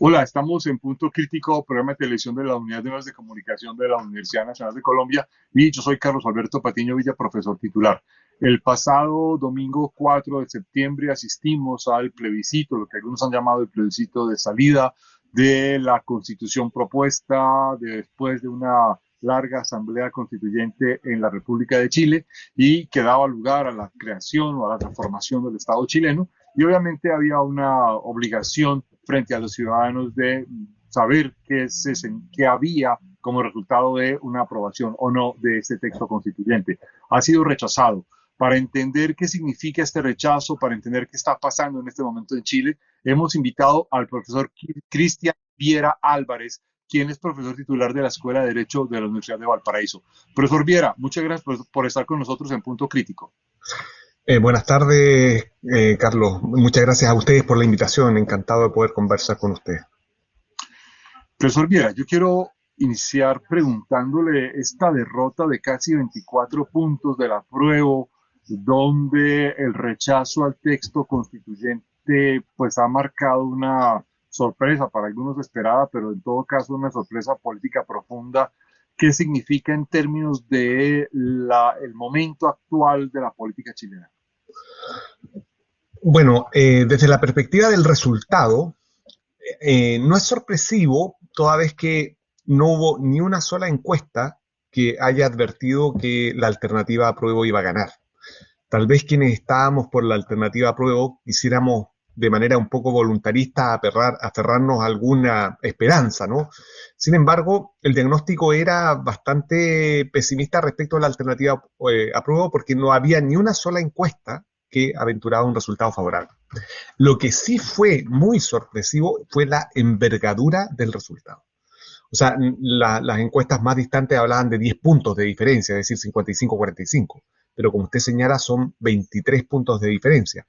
Hola, estamos en Punto Crítico, programa de televisión de la Unidad de Medios de Comunicación de la Universidad Nacional de Colombia, y yo soy Carlos Alberto Patiño Villa, profesor titular. El pasado domingo 4 de septiembre asistimos al plebiscito, lo que algunos han llamado el plebiscito de salida de la constitución propuesta después de una larga asamblea constituyente en la República de Chile y que daba lugar a la creación o a la transformación del Estado chileno. Y obviamente había una obligación frente a los ciudadanos de saber qué había como resultado de una aprobación o no de este texto constituyente. Ha sido rechazado. Para entender qué significa este rechazo, para entender qué está pasando en este momento en Chile, hemos invitado al profesor Cristian Viera Álvarez, quien es profesor titular de la Escuela de Derecho de la Universidad de Valparaíso. Profesor Viera, muchas gracias por estar con nosotros en Punto Crítico. Buenas tardes, Carlos. Muchas gracias a ustedes por la invitación. Encantado de poder conversar con ustedes. Profesor Viera, yo quiero iniciar preguntándole esta derrota de casi 24 puntos del apruebo, donde el rechazo al texto constituyente pues ha marcado una sorpresa, para algunos esperada, pero en todo caso una sorpresa política profunda. ¿Qué significa en términos de el momento actual de la política chilena? Bueno, desde la perspectiva del resultado, no es sorpresivo, toda vez que no hubo ni una sola encuesta que haya advertido que la alternativa apruebo iba a ganar. Tal vez quienes estábamos por la alternativa apruebo quisiéramos de manera un poco voluntarista aferrarnos a alguna esperanza, ¿no? Sin embargo, el diagnóstico era bastante pesimista respecto a la alternativa apruebo, porque no había ni una sola encuesta que aventuraba un resultado favorable. Lo que sí fue muy sorpresivo fue la envergadura del resultado. O sea, las encuestas más distantes hablaban de 10 puntos de diferencia, es decir, 55-45, pero como usted señala, son 23 puntos de diferencia.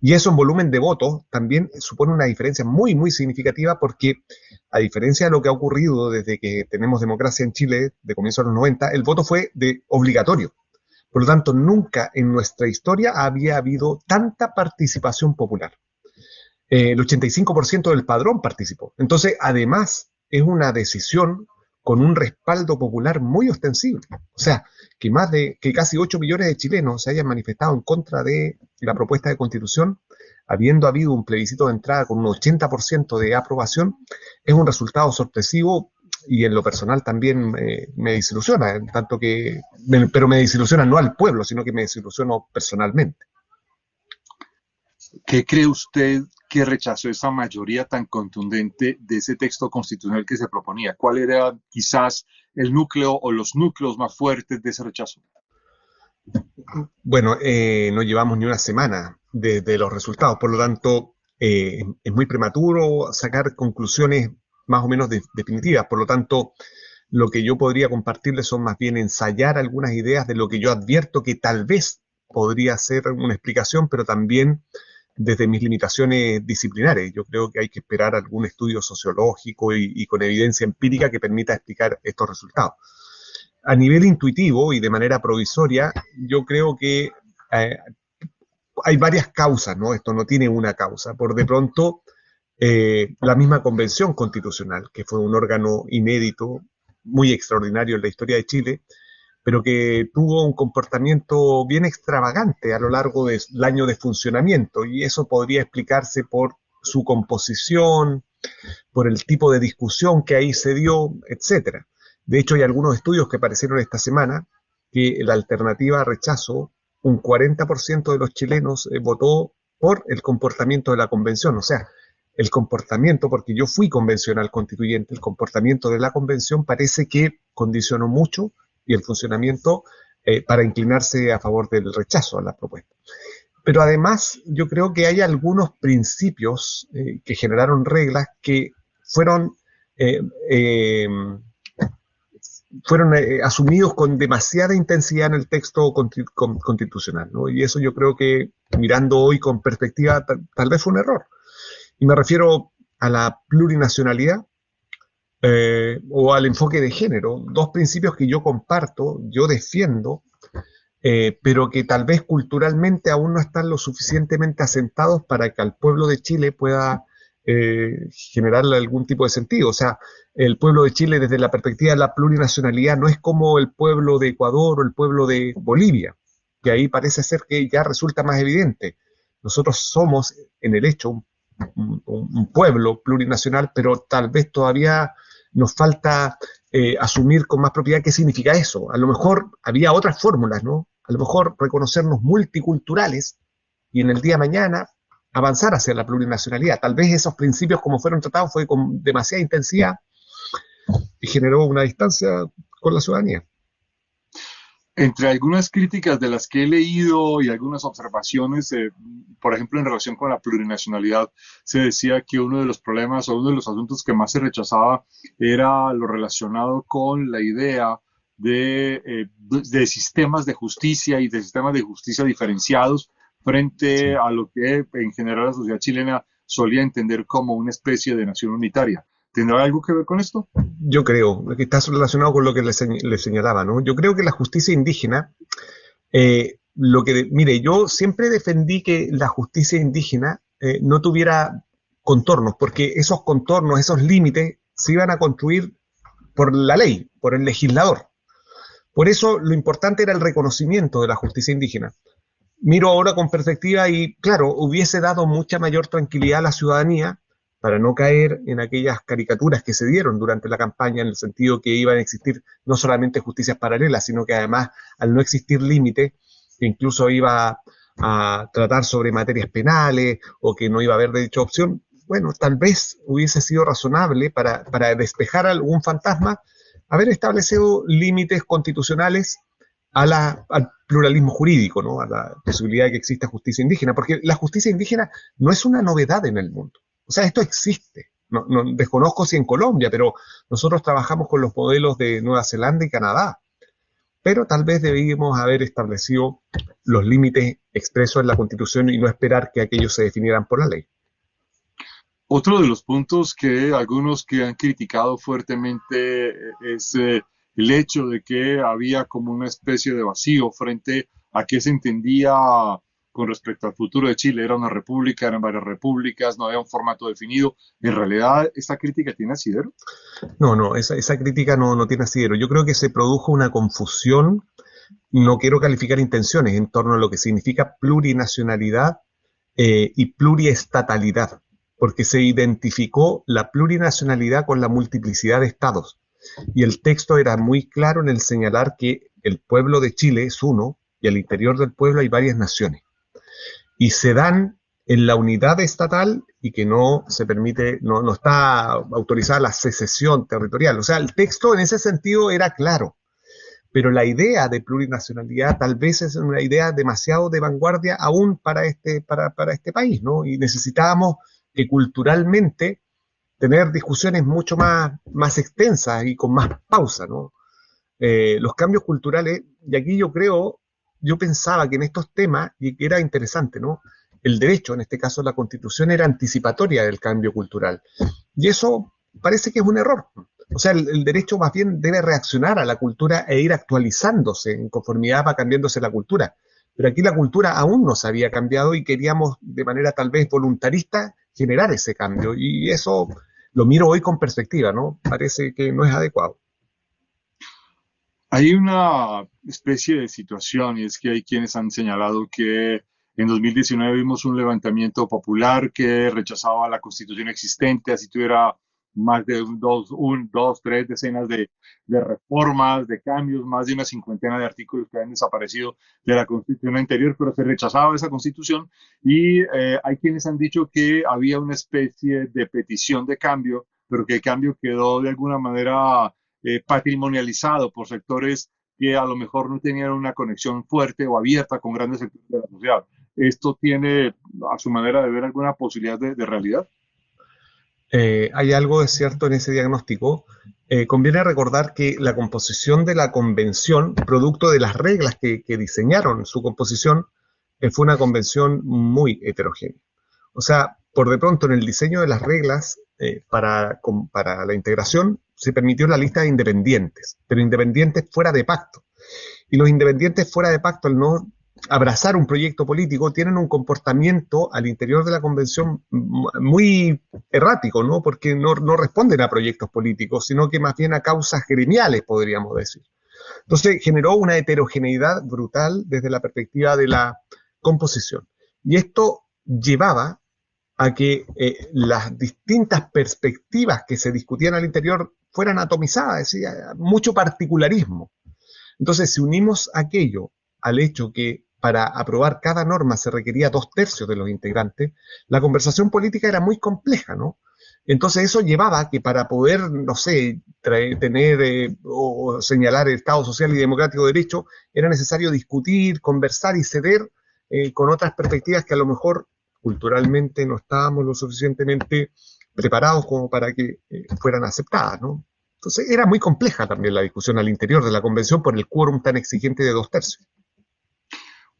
Y eso en volumen de votos también supone una diferencia muy, muy significativa, porque a diferencia de lo que ha ocurrido desde que tenemos democracia en Chile, de comienzo de los 90, el voto fue de obligatorio. Por lo tanto, nunca en nuestra historia había habido tanta participación popular. El 85% del padrón participó. Entonces, además, es una decisión con un respaldo popular muy ostensible. O sea, que casi 8 millones de chilenos se hayan manifestado en contra de la propuesta de constitución, habiendo habido un plebiscito de entrada con un 80% de aprobación, es un resultado sorpresivo, y en lo personal también me desilusiona, pero me desilusiona no al pueblo, sino que me desilusiono personalmente. ¿Qué cree usted que rechazó esa mayoría tan contundente de ese texto constitucional que se proponía? ¿Cuál era quizás el núcleo o los núcleos más fuertes de ese rechazo? Bueno, no llevamos ni una semana de los resultados, por lo tanto, es muy prematuro sacar conclusiones más o menos definitivas. Por lo tanto, lo que yo podría compartirles son más bien ensayar algunas ideas de lo que yo advierto que tal vez podría ser una explicación, pero también desde mis limitaciones disciplinares. Yo creo que hay que esperar algún estudio sociológico y con evidencia empírica que permita explicar estos resultados. A nivel intuitivo y de manera provisoria, yo creo que eh, hay varias causas, ¿no? Esto no tiene una causa. Por de pronto, la misma Convención Constitucional, que fue un órgano inédito, muy extraordinario en la historia de Chile, pero que tuvo un comportamiento bien extravagante a lo largo del año de funcionamiento, y eso podría explicarse por su composición, por el tipo de discusión que ahí se dio, etcétera. De hecho, hay algunos estudios que aparecieron esta semana que la alternativa a rechazo, un 40% de los chilenos votó por el comportamiento de la convención. O sea, el comportamiento, porque yo fui convencional constituyente, el comportamiento de la convención parece que condicionó mucho y el funcionamiento para inclinarse a favor del rechazo a la propuesta. Pero además yo creo que hay algunos principios que generaron reglas que fueron, eh, eh, fueron asumidos con demasiada intensidad en el texto constitucional, ¿no? Y eso yo creo que, mirando hoy con perspectiva, tal vez fue un error. Y me refiero a la plurinacionalidad o al enfoque de género, dos principios que yo comparto, yo defiendo, pero que tal vez culturalmente aún no están lo suficientemente asentados para que al pueblo de Chile pueda generarle algún tipo de sentido. O sea, el pueblo de Chile desde la perspectiva de la plurinacionalidad no es como el pueblo de Ecuador o el pueblo de Bolivia, que ahí parece ser que ya resulta más evidente. Nosotros somos, en el hecho, un pueblo plurinacional, pero tal vez todavía nos falta asumir con más propiedad qué significa eso. A lo mejor había otras fórmulas, ¿no? A lo mejor reconocernos multiculturales y en el día de mañana avanzar hacia la plurinacionalidad. Tal vez esos principios como fueron tratados fue con demasiada intensidad y generó una distancia con la ciudadanía. Entre algunas críticas de las que he leído y algunas observaciones, por ejemplo, en relación con la plurinacionalidad, se decía que uno de los problemas o uno de los asuntos que más se rechazaba era lo relacionado con la idea de sistemas de justicia y de sistemas de justicia diferenciados frente Sí. a lo que en general la sociedad chilena solía entender como una especie de nación unitaria. ¿Tendrá algo que ver con esto? Yo creo que está relacionado con lo que le señalaba, ¿no? Yo creo que la justicia indígena, mire, yo siempre defendí que la justicia indígena no tuviera contornos, porque esos contornos, esos límites, se iban a construir por la ley, por el legislador. Por eso lo importante era el reconocimiento de la justicia indígena. Miro ahora con perspectiva y, claro, hubiese dado mucha mayor tranquilidad a la ciudadanía para no caer en aquellas caricaturas que se dieron durante la campaña, en el sentido que iban a existir no solamente justicias paralelas, sino que además, al no existir límite, que incluso iba a tratar sobre materias penales o que no iba a haber de dicha opción, bueno, tal vez hubiese sido razonable para despejar algún fantasma haber establecido límites constitucionales al pluralismo jurídico, ¿no? A la posibilidad de que exista justicia indígena, porque la justicia indígena no es una novedad en el mundo. O sea, esto existe. Desconozco si en Colombia, pero nosotros trabajamos con los modelos de Nueva Zelanda y Canadá. Pero tal vez debíamos haber establecido los límites expresos en la Constitución y no esperar que aquellos se definieran por la ley. Otro de los puntos que algunos que han criticado fuertemente es el hecho de que había como una especie de vacío frente a qué se entendía con respecto al futuro de Chile. Era una república, eran varias repúblicas, no había un formato definido. En realidad, ¿esta crítica tiene asidero? No, esa crítica no tiene asidero. Yo creo que se produjo una confusión, no quiero calificar intenciones en torno a lo que significa plurinacionalidad y pluriestatalidad, porque se identificó la plurinacionalidad con la multiplicidad de estados. Y el texto era muy claro en el señalar que el pueblo de Chile es uno y al interior del pueblo hay varias naciones. Y se dan en la unidad estatal y que no se permite, no está autorizada la secesión territorial. O sea, el texto en ese sentido era claro, pero la idea de plurinacionalidad tal vez es una idea demasiado de vanguardia aún para este país, ¿no? Y necesitábamos que culturalmente tener discusiones mucho más extensas y con más pausa, ¿no? Los cambios culturales, y aquí yo pensaba que en estos temas, y que era interesante, ¿no? El derecho, en este caso la Constitución, era anticipatoria del cambio cultural. Y eso parece que es un error. O sea, el derecho más bien debe reaccionar a la cultura e ir actualizándose en conformidad va cambiándose la cultura. Pero aquí la cultura aún no se había cambiado y queríamos de manera tal vez voluntarista generar ese cambio. Y eso lo miro hoy con perspectiva, ¿no? Parece que no es adecuado. Hay una especie de situación y es que hay quienes han señalado que en 2019 vimos un levantamiento popular que rechazaba la constitución existente, así tuviera más de dos, tres decenas de reformas, de cambios, más de una cincuentena de artículos que han desaparecido de la constitución anterior, pero se rechazaba esa constitución y hay quienes han dicho que había una especie de petición de cambio, pero que el cambio quedó de alguna manera patrimonializado por sectores que a lo mejor no tenían una conexión fuerte o abierta con grandes sectores de la sociedad. ¿Esto tiene, a su manera de ver, alguna posibilidad de realidad? Hay algo de cierto en ese diagnóstico. Conviene recordar que la composición de la convención, producto de las reglas que diseñaron su composición, fue una convención muy heterogénea. O sea, por de pronto en el diseño de las reglas para la integración se permitió la lista de independientes, pero independientes fuera de pacto. Y los independientes fuera de pacto, al no abrazar un proyecto político tienen un comportamiento al interior de la convención muy errático, ¿no? Porque no responden a proyectos políticos, sino que más bien a causas gremiales, podríamos decir. Entonces generó una heterogeneidad brutal desde la perspectiva de la composición. Y esto llevaba a que las distintas perspectivas que se discutían al interior fueran atomizadas, es decir, mucho particularismo. Entonces, si unimos aquello al hecho que para aprobar cada norma se requería 2/3 de los integrantes, la conversación política era muy compleja, ¿no? Entonces eso llevaba a que para poder, no sé, tener o señalar el Estado social y democrático de derecho, era necesario discutir, conversar y ceder con otras perspectivas que a lo mejor culturalmente no estábamos lo suficientemente preparados como para que fueran aceptadas, ¿no? Entonces era muy compleja también la discusión al interior de la convención por el quórum tan exigente de 2/3.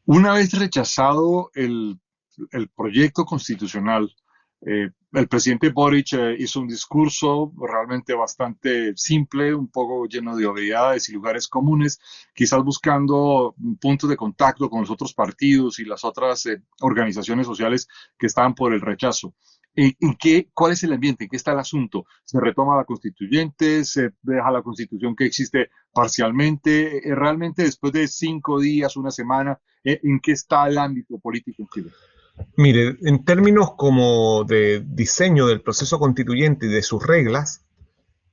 Una vez rechazado el proyecto constitucional, el presidente Boric hizo un discurso realmente bastante simple, un poco lleno de obviedades y lugares comunes, quizás buscando puntos de contacto con los otros partidos y las otras organizaciones sociales que estaban por el rechazo. ¿Cuál es el ambiente? ¿En qué está el asunto? ¿Se retoma la constituyente? ¿Se deja la constitución que existe parcialmente? ¿Realmente después de 5 días, una semana, en qué está el ámbito político en Chile? Mire, en términos como de diseño del proceso constituyente y de sus reglas,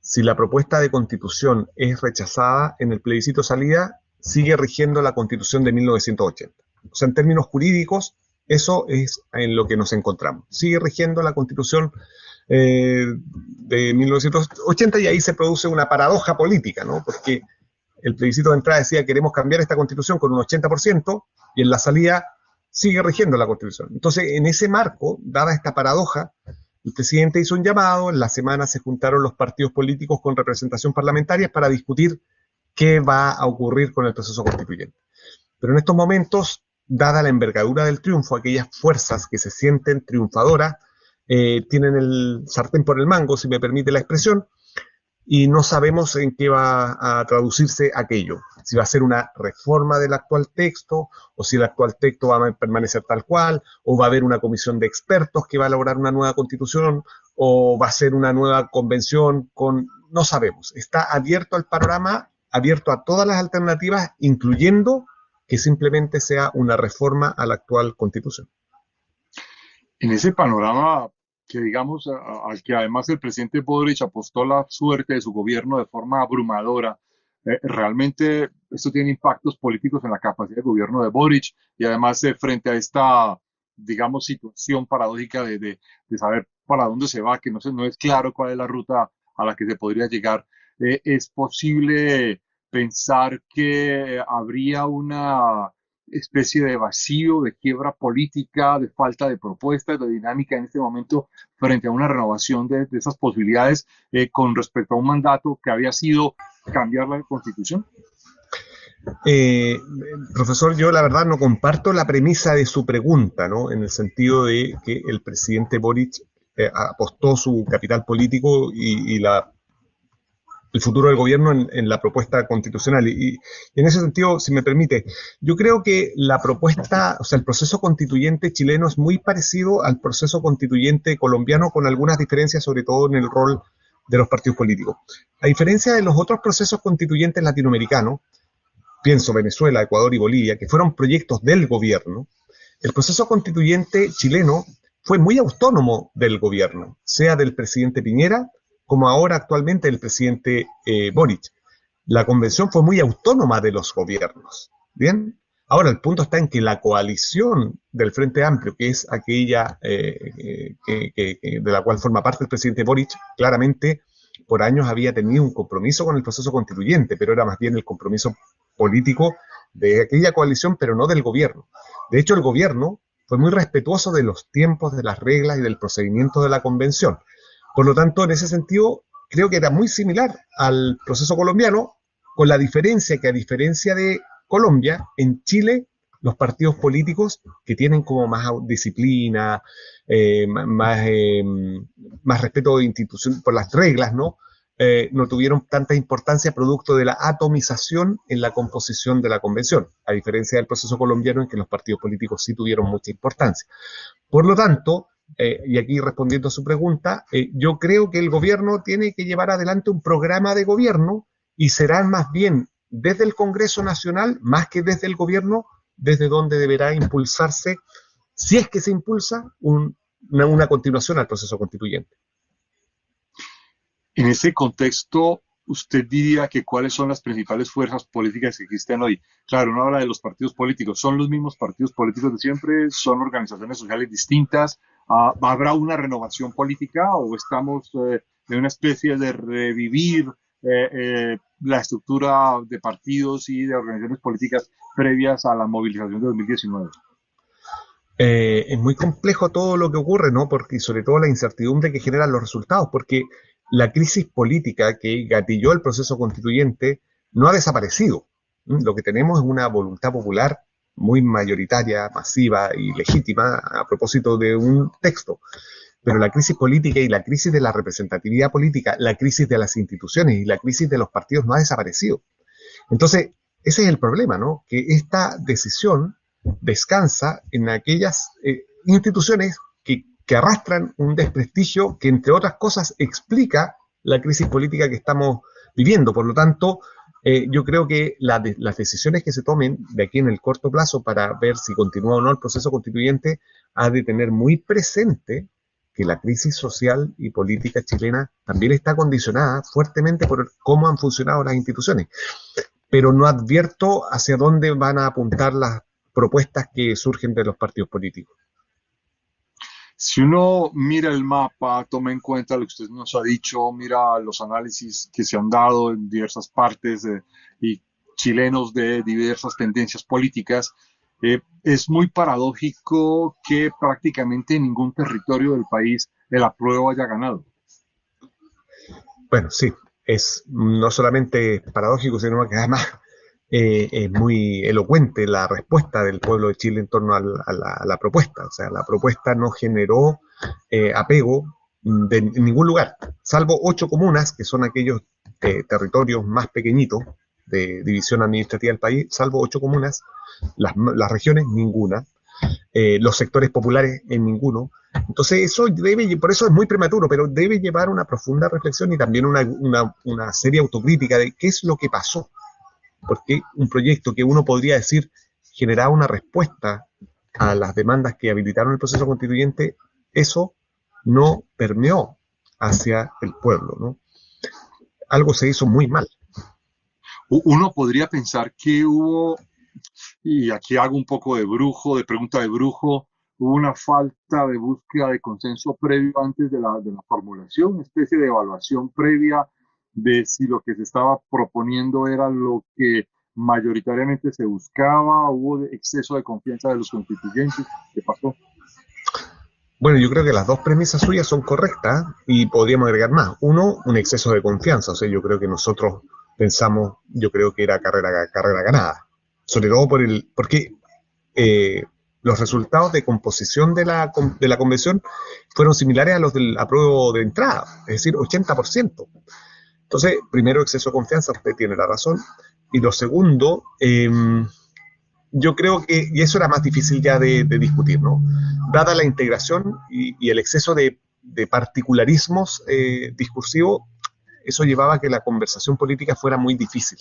si la propuesta de constitución es rechazada en el plebiscito salida, sigue rigiendo la constitución de 1980. O sea, en términos jurídicos, eso es en lo que nos encontramos. Sigue rigiendo la constitución de 1980 y ahí se produce una paradoja política, ¿no? Porque el plebiscito de entrada decía queremos cambiar esta constitución con un 80% y en la salida sigue rigiendo la constitución. Entonces, en ese marco, dada esta paradoja, el presidente hizo un llamado, en la semana se juntaron los partidos políticos con representación parlamentaria para discutir qué va a ocurrir con el proceso constituyente. Pero en estos momentos, dada la envergadura del triunfo, aquellas fuerzas que se sienten triunfadoras tienen el sartén por el mango, si me permite la expresión, y no sabemos en qué va a traducirse aquello. Si va a ser una reforma del actual texto, o si el actual texto va a permanecer tal cual, o va a haber una comisión de expertos que va a elaborar una nueva constitución, o va a ser una nueva convención con... No sabemos. Está abierto al panorama, abierto a todas las alternativas, incluyendo que simplemente sea una reforma a la actual constitución. En ese panorama que digamos al que además el presidente Boric apostó la suerte de su gobierno de forma abrumadora, realmente esto tiene impactos políticos en la capacidad de gobierno de Boric y además frente a esta, digamos, situación paradójica de saber para dónde se va, que no es claro cuál es la ruta a la que se podría llegar, es posible pensar que habría una especie de vacío, de quiebra política, de falta de propuestas, de dinámica en este momento frente a una renovación de esas posibilidades con respecto a un mandato que había sido cambiar la constitución? Eh, Profesor, yo la verdad no comparto la premisa de su pregunta, ¿no? En el sentido de que el presidente Boric apostó su capital político el futuro del gobierno en la propuesta constitucional. Y en ese sentido, si me permite, yo creo que la propuesta, o sea, el proceso constituyente chileno es muy parecido al proceso constituyente colombiano, con algunas diferencias, sobre todo en el rol de los partidos políticos. A diferencia de los otros procesos constituyentes latinoamericanos, pienso Venezuela, Ecuador y Bolivia, que fueron proyectos del gobierno, el proceso constituyente chileno fue muy autónomo del gobierno, sea del presidente Piñera, como ahora actualmente el presidente Boric. La convención fue muy autónoma de los gobiernos. ¿Bien? Ahora, el punto está en que la coalición del Frente Amplio, que es aquella de la cual forma parte el presidente Boric, claramente por años había tenido un compromiso con el proceso constituyente, pero era más bien el compromiso político de aquella coalición, pero no del gobierno. De hecho, el gobierno fue muy respetuoso de los tiempos, de las reglas y del procedimiento de la convención. Por lo tanto, en ese sentido, creo que era muy similar al proceso colombiano, con la diferencia que, a diferencia de Colombia, en Chile, los partidos políticos que tienen como más disciplina, más respeto de institución por las reglas, ¿no? no tuvieron tanta importancia producto de la atomización en la composición de la convención, a diferencia del proceso colombiano en que los partidos políticos sí tuvieron mucha importancia. Por lo tanto, y aquí respondiendo a su pregunta, yo creo que el gobierno tiene que llevar adelante un programa de gobierno y será más bien desde el Congreso Nacional, más que desde el gobierno, desde donde deberá impulsarse, si es que se impulsa, una continuación al proceso constituyente. En ese contexto, ¿usted diría que cuáles son las principales fuerzas políticas que existen hoy? Claro, uno habla de los partidos políticos. ¿Son los mismos partidos políticos de siempre? ¿Son organizaciones sociales distintas? ¿Habrá una renovación política o estamos en una especie de revivir la estructura de partidos y de organizaciones políticas previas a la movilización de 2019? Es muy complejo todo lo que ocurre, ¿no? Porque sobre todo la incertidumbre que generan los resultados, porque la crisis política que gatilló el proceso constituyente no ha desaparecido. Lo que tenemos es una voluntad popular muy mayoritaria, masiva y legítima a propósito de un texto. Pero la crisis política y la crisis de la representatividad política, la crisis de las instituciones y la crisis de los partidos no ha desaparecido. Entonces, ese es el problema, ¿no? Que esta decisión descansa en aquellas instituciones que arrastran un desprestigio que, entre otras cosas, explica la crisis política que estamos viviendo. Por lo tanto, yo creo que las decisiones que se tomen de aquí en el corto plazo para ver si continúa o no el proceso constituyente ha de tener muy presente que la crisis social y política chilena también está condicionada fuertemente por cómo han funcionado las instituciones. Pero no advierto hacia dónde van a apuntar las propuestas que surgen de los partidos políticos. Si uno mira el mapa, toma en cuenta lo que usted nos ha dicho, mira los análisis que se han dado en diversas partes y chilenos de diversas tendencias políticas, es muy paradójico que prácticamente en ningún territorio del país el apruebo haya ganado. Bueno, sí, es no solamente paradójico, sino que además es muy elocuente la respuesta del pueblo de Chile en torno a la propuesta. O sea, la propuesta no generó apego en ningún lugar, salvo 8 comunas, que son aquellos territorios más pequeñitos de división administrativa del país, salvo 8 comunas, las regiones, ninguna, los sectores populares en ninguno. Entonces eso por eso es muy prematuro, pero debe llevar una profunda reflexión y también una seria autocrítica de qué es lo que pasó. Porque un proyecto que uno podría decir generaba una respuesta a las demandas que habilitaron el proceso constituyente, eso no permeó hacia el pueblo, ¿no? Algo se hizo muy mal. Uno podría pensar que hubo, y aquí hago un poco de pregunta de brujo, hubo una falta de búsqueda de consenso previo antes de la formulación, una especie de evaluación previa de si lo que se estaba proponiendo era lo que mayoritariamente se buscaba, hubo exceso de confianza de los constituyentes. ¿Qué pasó? Bueno, yo creo que las dos premisas suyas son correctas y podríamos agregar más. Uno, un exceso de confianza. O sea, yo creo que nosotros pensamos, yo creo que era carrera ganada. Sobre todo porque los resultados de composición de la convención fueron similares a los del apruebo de entrada, es decir, 80%. Entonces, primero, exceso de confianza, usted tiene la razón. Y lo segundo, yo creo que, y eso era más difícil ya de discutir, ¿no? Dada la integración y el exceso de particularismos discursivos, eso llevaba a que la conversación política fuera muy difícil.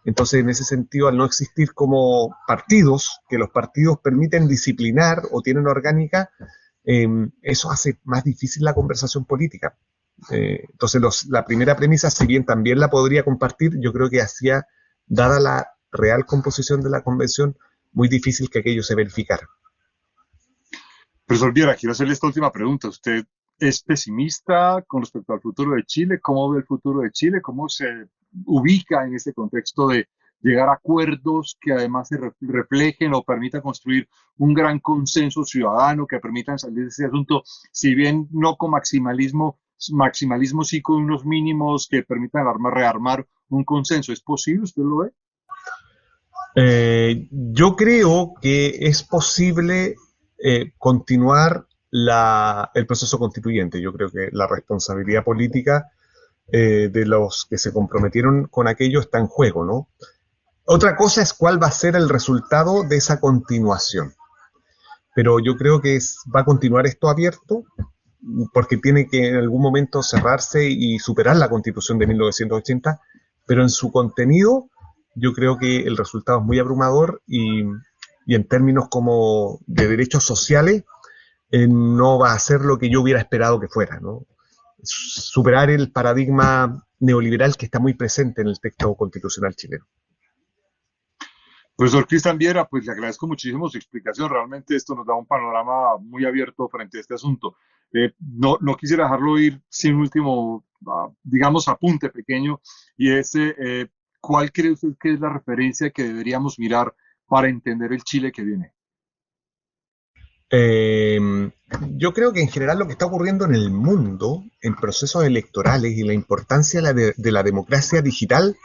Entonces, en ese sentido, al no existir como partidos, que los partidos permiten disciplinar o tienen orgánica, eso hace más difícil la conversación política. Entonces, la primera premisa, si bien también la podría compartir, yo creo que hacía, dada la real composición de la convención, muy difícil que aquello se verificara. Profesor Viera, quiero hacerle esta última pregunta. ¿Usted es pesimista con respecto al futuro de Chile? ¿Cómo ve el futuro de Chile? ¿Cómo se ubica en este contexto de llegar a acuerdos que además se reflejen o permitan construir un gran consenso ciudadano, que permitan salir de ese asunto, si bien no con maximalismo sí con unos mínimos que permitan rearmar un consenso? ¿Es posible? ¿Usted lo ve? Yo creo que es posible continuar el proceso constituyente. Yo creo que la responsabilidad política de los que se comprometieron con aquello está en juego, ¿no? Otra cosa es cuál va a ser el resultado de esa continuación. Pero yo creo que va a continuar esto abierto porque tiene que en algún momento cerrarse y superar la Constitución de 1980, pero en su contenido yo creo que el resultado es muy abrumador y en términos como de derechos sociales no va a ser lo que yo hubiera esperado que fuera, ¿no? Superar el paradigma neoliberal que está muy presente en el texto constitucional chileno. Profesor Cristian Viera, pues le agradezco muchísimo su explicación. Realmente esto nos da un panorama muy abierto frente a este asunto. No quisiera dejarlo ir sin un último, digamos, apunte pequeño, y es, ¿cuál cree usted que es la referencia que deberíamos mirar para entender el Chile que viene? Eh, yo creo que en general lo que está ocurriendo en el mundo, en procesos electorales y la importancia de la democracia digital,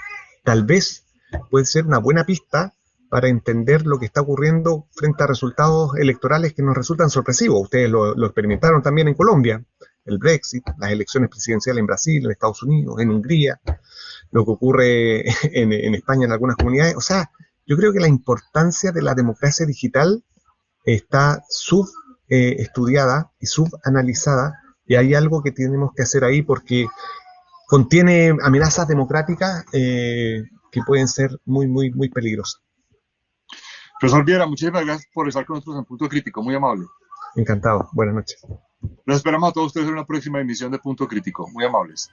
tal vez puede ser una buena pista para entender lo que está ocurriendo frente a resultados electorales que nos resultan sorpresivos. Ustedes lo experimentaron también en Colombia, el Brexit, las elecciones presidenciales en Brasil, en Estados Unidos, en Hungría, lo que ocurre en España en algunas comunidades. O sea, yo creo que la importancia de la democracia digital está subestudiada y subanalizada, y hay algo que tenemos que hacer ahí porque contiene amenazas democráticas que pueden ser muy, muy, muy peligrosas. Profesor Viera, muchísimas gracias por estar con nosotros en Punto Crítico, muy amable. Encantado, buenas noches. Los esperamos a todos ustedes en una próxima emisión de Punto Crítico, muy amables.